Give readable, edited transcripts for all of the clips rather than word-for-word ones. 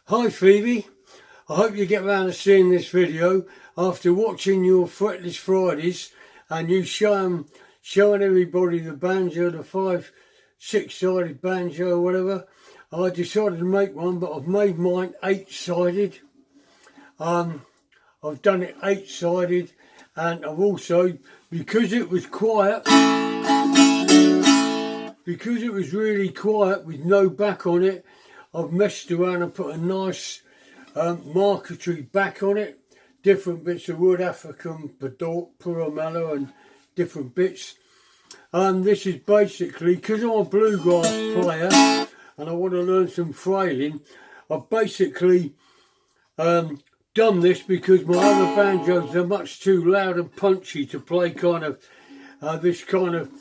Hi Phoebe, I hope you get round to seeing this video after watching your Fretless Fridays and you showing everybody the banjo, the 5-6-sided banjo or whatever. I decided to make one, but I've made mine 8-sided. I've done it 8-sided, and I've also, because it was really quiet with no back on it, I've messed around and put a nice marquetry back on it, different bits of wood, African, Puramello and different bits. This is basically, because I'm a bluegrass player and I want to learn some frailing, I've basically done this because my other banjos are much too loud and punchy to play kind of this kind of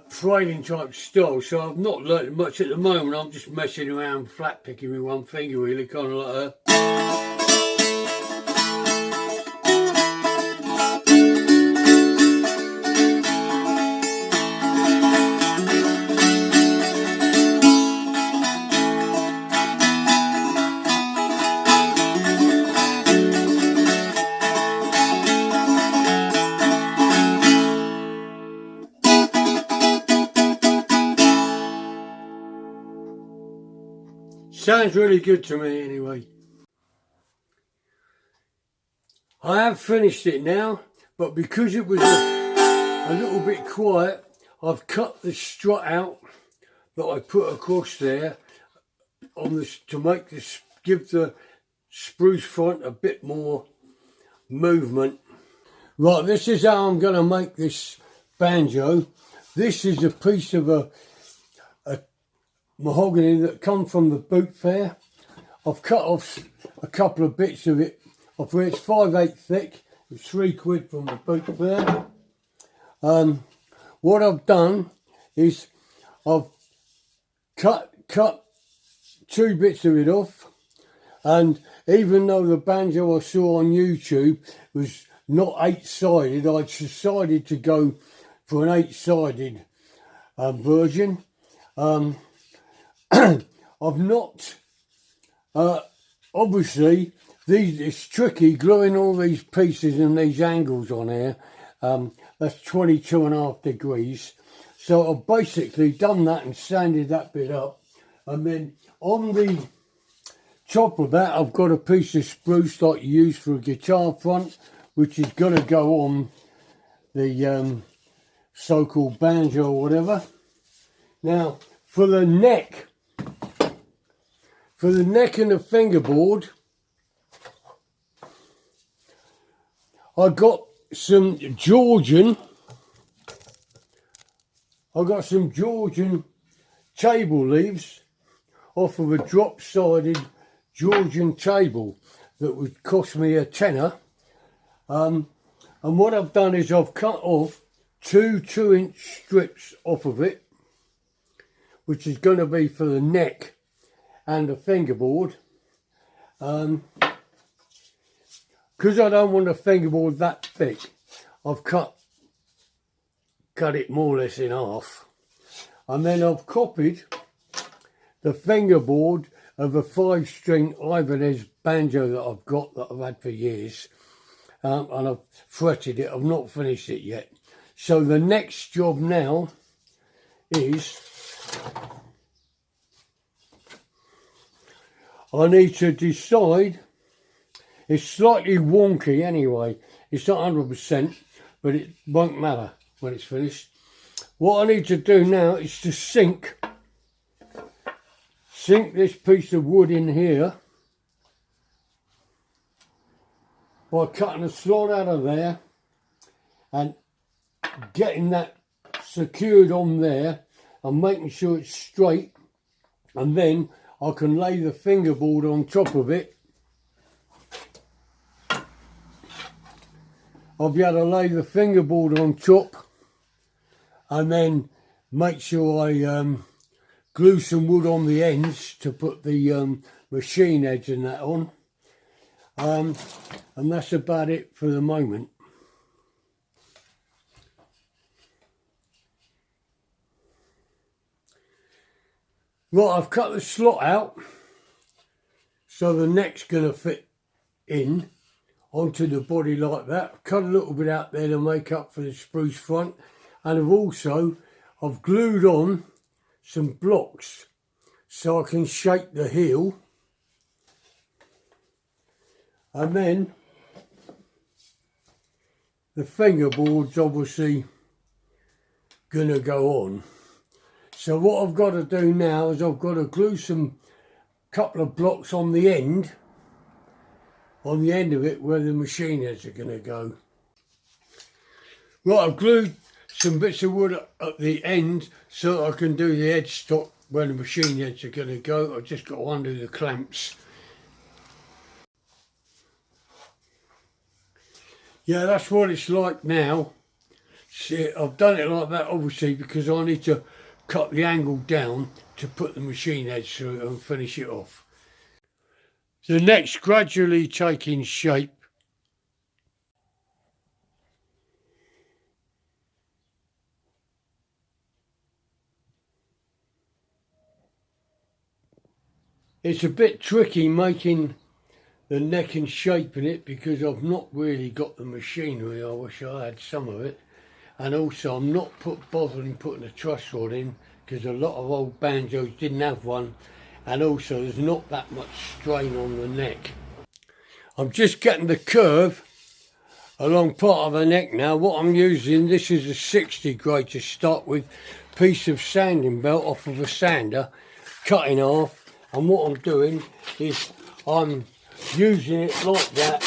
frailing type style, so I've not learnt much at the moment. I'm just messing around flat picking with one finger really, kind of like sounds really good to me anyway. I have finished it now, but because it was a little bit quiet, I've cut the strut out that I put across there on this to make this, give the spruce front a bit more movement. Right, this is how I'm going to make this banjo. This is a piece of a mahogany that come from the boot fair. I've cut off a couple of bits of it off where it's 5/8 thick. It's £3 from the boot fair. What I've done is I've cut 2 bits of it off, and even though the banjo I saw on YouTube was not 8-sided, I decided to go for an 8-sided version. I've not, obviously, it's tricky gluing all these pieces and these angles on here. That's 22.5 degrees. So I've basically done that and sanded that bit up. And then on the top of that, I've got a piece of spruce like you use for a guitar front, which is going to go on the so-called banjo or whatever. Now, for the neck and the fingerboard, I got some Georgian table leaves off of a drop-sided Georgian table that would cost me a tenner. And what I've done is I've cut off 2 2-inch strips off of it, which is going to be for the neck and the fingerboard. Because I don't want the fingerboard that thick, I've cut it more or less in half. And then I've copied the fingerboard of a 5-string Ibanez banjo that I've got, that I've had for years. And I've fretted it, I've not finished it yet. So the next job now is I need to decide. It's slightly wonky anyway, it's not 100%, but it won't matter when it's finished. What I need to do now is to sink this piece of wood in here by cutting a slot out of there and getting that secured on there and making sure it's straight, and then I can lay the fingerboard on top of it. I'll be able to lay the fingerboard on top and then make sure I glue some wood on the ends to put the machine heads and that on. And that's about it for the moment. Right, I've cut the slot out so the neck's going to fit in onto the body like that. I've cut a little bit out there to make up for the spruce front, and I've glued on some blocks so I can shape the heel, and then the fingerboard's obviously going to go on. So what I've got to do now is I've got to glue some couple of blocks on the end of it where the machine heads are going to go. Right, I've glued some bits of wood at the end so I can do the edge stop where the machine heads are going to go. I've just got to undo the clamps. Yeah, that's what it's like now. See, I've done it like that obviously because I need to cut the angle down to put the machine head through and finish it off. The neck's gradually taking shape. It's a bit tricky making the neck and shaping it because I've not really got the machinery. I wish I had some of it. And also I'm not bothering putting a truss rod in because a lot of old banjos didn't have one, and also there's not that much strain on the neck. I'm just getting the curve along part of the neck now. What I'm using, this is a 60 grade to start with, piece of sanding belt off of a sander, cut in half, and what I'm doing is I'm using it like that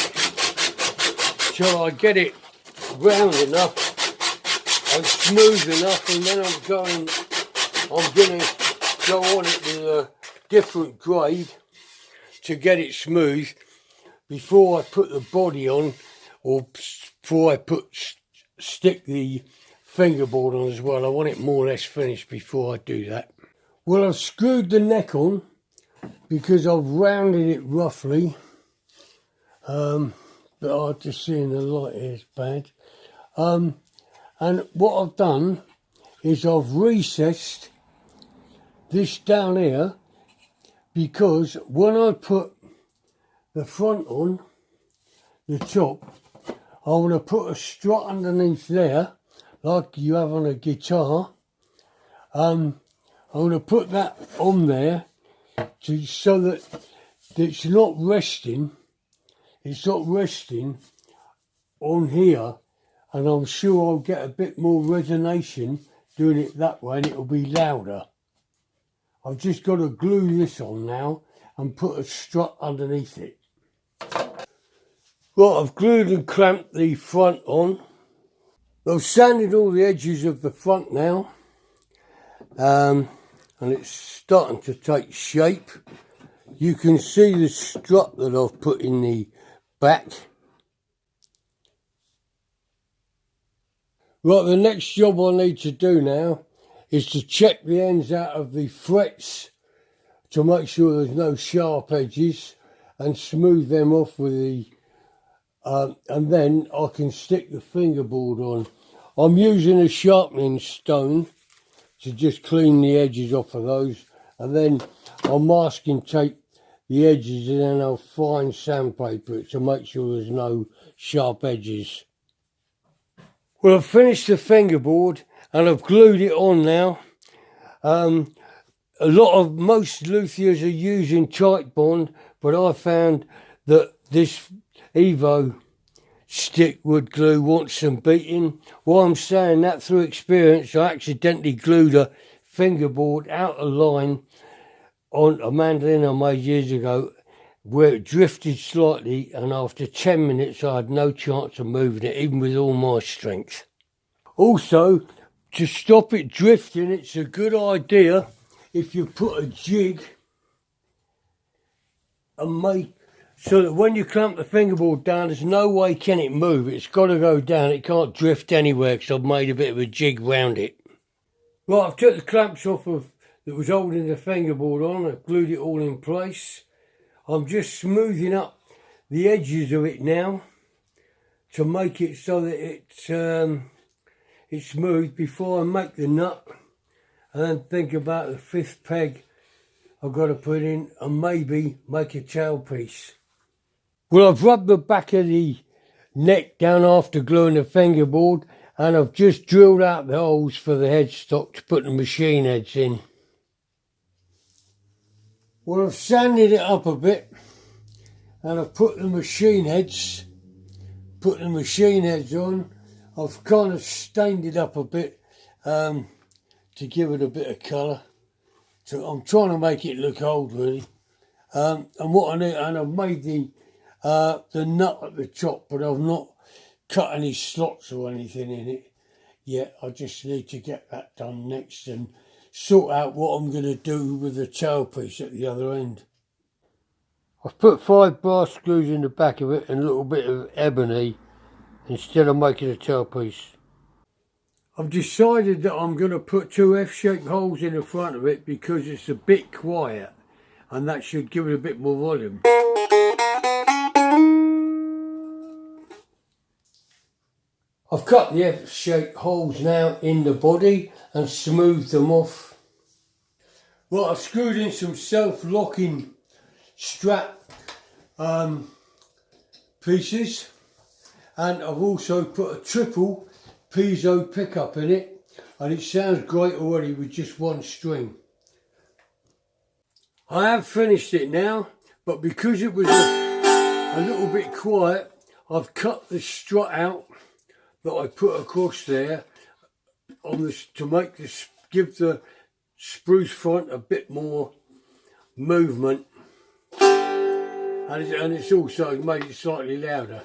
till I get it round enough and smooth enough, and then I'm going to go on it with a different grade to get it smooth before I put the body on, or before I stick the fingerboard on as well. I want it more or less finished before I do that. Well, I've screwed the neck on because I've rounded it roughly, but I'm just seeing the light here is bad. And what I've done is I've recessed this down here because when I put the front on, the top, I want to put a strut underneath there like you have on a guitar. I'm going to put that on there so that it's not resting on here, and I'm sure I'll get a bit more resonation doing it that way and it'll be louder. I've just got to glue this on now and put a strut underneath it. Right, I've glued and clamped the front on. I've sanded all the edges of the front now, and it's starting to take shape. You can see the strut that I've put in the back. Right, the next job I need to do now is to check the ends out of the frets to make sure there's no sharp edges and smooth them off with the and then I can stick the fingerboard on. I'm using a sharpening stone to just clean the edges off of those, and then I'll masking tape the edges, and then I'll fine sandpaper it to make sure there's no sharp edges. Well, I've finished the fingerboard and I've glued it on now. Most luthiers are using tight bond, but I found that this Evo stick wood glue wants some beating. While I'm saying that, through experience, I accidentally glued a fingerboard out of line on a mandolin I made years ago, where it drifted slightly, and after 10 minutes I had no chance of moving it, even with all my strength. Also, to stop it drifting, it's a good idea if you put a jig and make so that when you clamp the fingerboard down, there's no way can it move. It's got to go down. It can't drift anywhere because I've made a bit of a jig round it. Right, I've took the clamps off that was holding the fingerboard on. I've glued it all in place. I'm just smoothing up the edges of it now to make it so that it's smooth before I make the nut, and then think about the fifth peg I've got to put in and maybe make a tailpiece. Well, I've rubbed the back of the neck down after gluing the fingerboard, and I've just drilled out the holes for the headstock to put the machine heads in. Well, I've sanded it up a bit, and I've put the machine heads on. I've kind of stained it up a bit to give it a bit of colour. So I'm trying to make it look old, really. And I've made the nut at the top, but I've not cut any slots or anything in it yet. I just need to get that done next and sort out what I'm going to do with the tailpiece at the other end. I've put 5 brass screws in the back of it and a little bit of ebony instead of making a tailpiece. I've decided that I'm going to put 2 F-shaped holes in the front of it because it's a bit quiet, and that should give it a bit more volume. I've cut the F-shaped holes now in the body and smoothed them off. Well, I've screwed in some self-locking strap pieces, and I've also put a triple piezo pickup in it, and it sounds great already with just 1 string. I have finished it now, but because it was a little bit quiet, I've cut the strut out that I put across there on this to make this, give the spruce front a bit more movement, and it's also made it slightly louder.